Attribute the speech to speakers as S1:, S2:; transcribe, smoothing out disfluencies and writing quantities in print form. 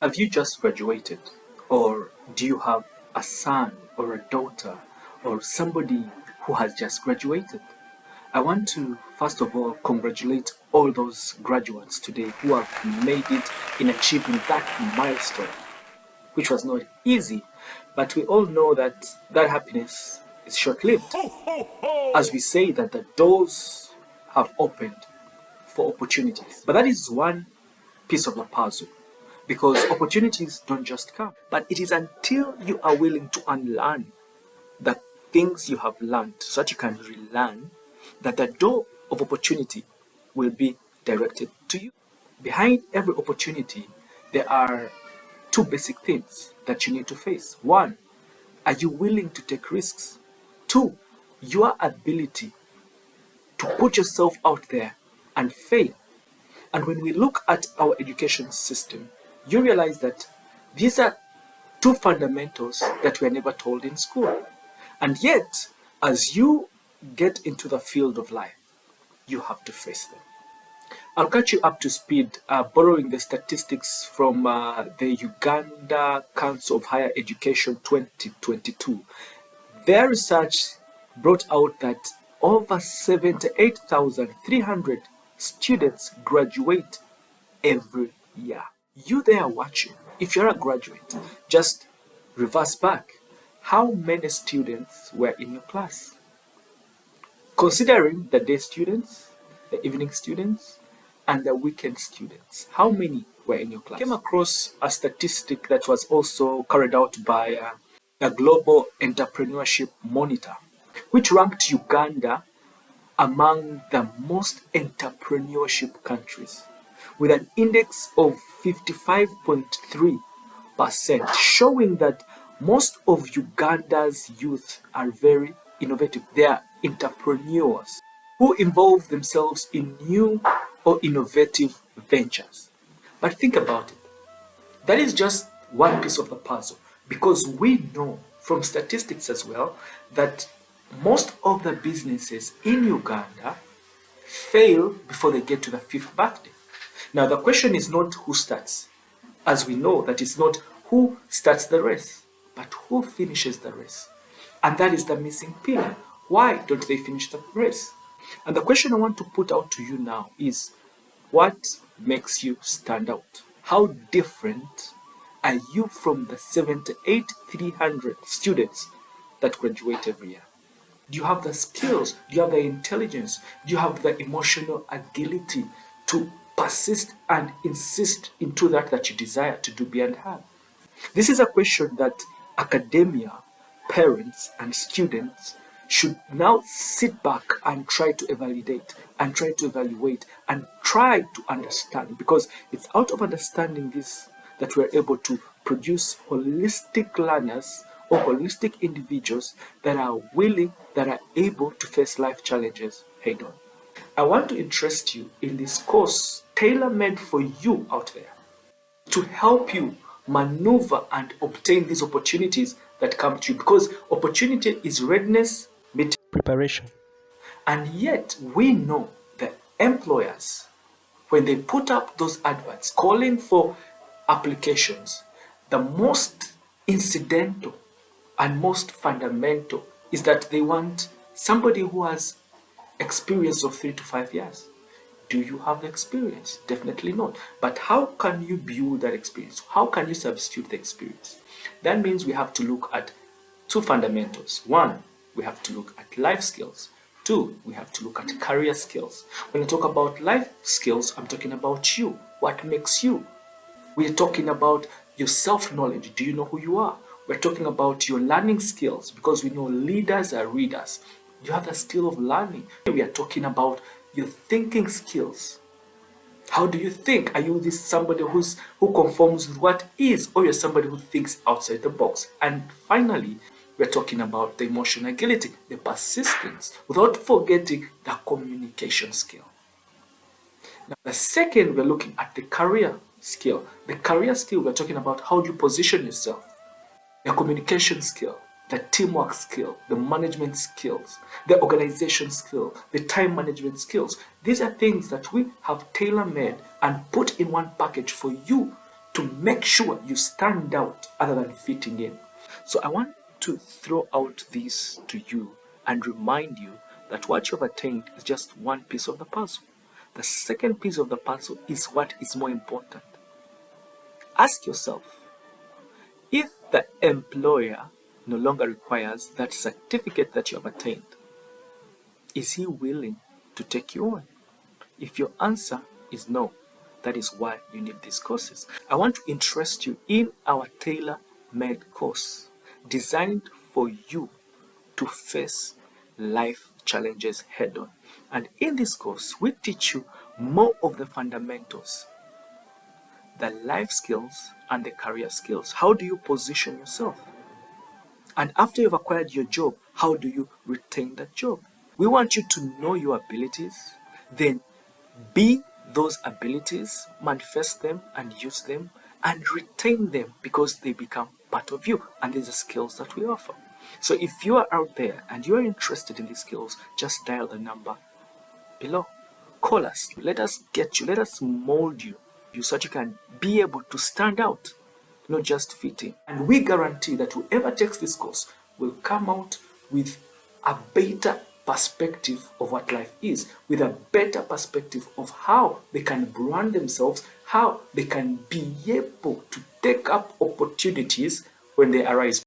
S1: Have you just graduated? Or do you have a son or a daughter or somebody who has just graduated? I want to first of all congratulate all those graduates today who have made it in achieving that milestone, which was not easy, but we all know that that happiness is short-lived. As we say that the doors have opened for opportunities. But that is one piece of the puzzle, because opportunities don't just come, but it is until you are willing to unlearn the things you have learned so that you can relearn that the door of opportunity will be directed to you. Behind every opportunity, there are two basic things that you need to face. One, are you willing to take risks? Two, your ability to put yourself out there and fail. And when we look at our education system, you realize that these are two fundamentals that were never told in school. And yet, as you get into the field of life, you have to face them. I'll catch you up to speed, borrowing the statistics from the Uganda Council of Higher Education 2022. Their research brought out that over 78,300 students graduate every year. You there watching, if you're a graduate, just reverse back. How many students were in your class? Considering the day students, the evening students, and the weekend students, how many were in your class? I came across a statistic that was also carried out by the Global Entrepreneurship Monitor, which ranked Uganda among the most entrepreneurship countries, with an index of 55.3%, showing that most of Uganda's youth are very innovative. They are entrepreneurs who involve themselves in new or innovative ventures. But think about it. That is just one piece of the puzzle, because we know from statistics as well that most of the businesses in Uganda fail before they get to the 5th birthday. Now, the question is not who starts. As we know that it's not who starts the race, but who finishes the race. And that is the missing pillar. Why don't they finish the race? And the question I want to put out to you now is, what makes you stand out? How different are you from the 78,300 students that graduate every year? Do you have the skills? Do you have the intelligence? Do you have the emotional agility to persist and insist into that you desire to do, be, and have? This is a question that academia, parents, and students should now sit back and try to evaluate and try to evaluate and try to understand, because it's out of understanding this that we're able to produce holistic learners or holistic individuals that are willing, that are able to face life challenges head on. I want to interest you in this course tailor-made for you out there to help you maneuver and obtain these opportunities that come to you, because opportunity is readiness meeting preparation. And yet we know that employers, when they put up those adverts calling for applications, the most incidental and most fundamental is that they want somebody who has experience of 3 to 5 years. Do you have the experience? Definitely not. But how can you build that experience? How can you substitute the experience? That means we have to look at two fundamentals. One, we have to look at life skills. Two, we have to look at career skills. When I talk about life skills, I'm talking about you. What makes you? We are talking about your self-knowledge. Do you know who you are? We're talking about your learning skills, because we know leaders are readers. You have the skill of learning. We are talking about your thinking skills. How do you think? Are you this somebody who conforms with what is, or you're somebody who thinks outside the box? And finally, we're talking about the emotional agility, the persistence, without forgetting the communication skill. Now, the second, we're looking at the career skill. The career skill, we're talking about how you position yourself, the communication skill, the teamwork skill, the management skills, the organization skill, the time management skills. These are things that we have tailor-made and put in one package for you to make sure you stand out other than fitting in. So I want to throw out this to you and remind you that what you've attained is just one piece of the puzzle. The second piece of the puzzle is what is more important. Ask yourself, if the employer no longer requires that certificate that you have attained, is he willing to take you on? If your answer is no, that is why you need these courses. I want to interest you in our tailor-made course designed for you to face life challenges head on. And in this course, we teach you more of the fundamentals, the life skills and the career skills. How do you position yourself? And after you've acquired your job, how do you retain that job? We want you to know your abilities, then be those abilities, manifest them and use them and retain them because they become part of you. And these are skills that we offer. So if you are out there and you are interested in these skills, just dial the number below. Call us. Let us get you. Let us mold you so that you can be able to stand out, not just fit in. And we guarantee that whoever takes this course will come out with a better perspective of what life is, with a better perspective of how they can brand themselves, how they can be able to take up opportunities when they arise.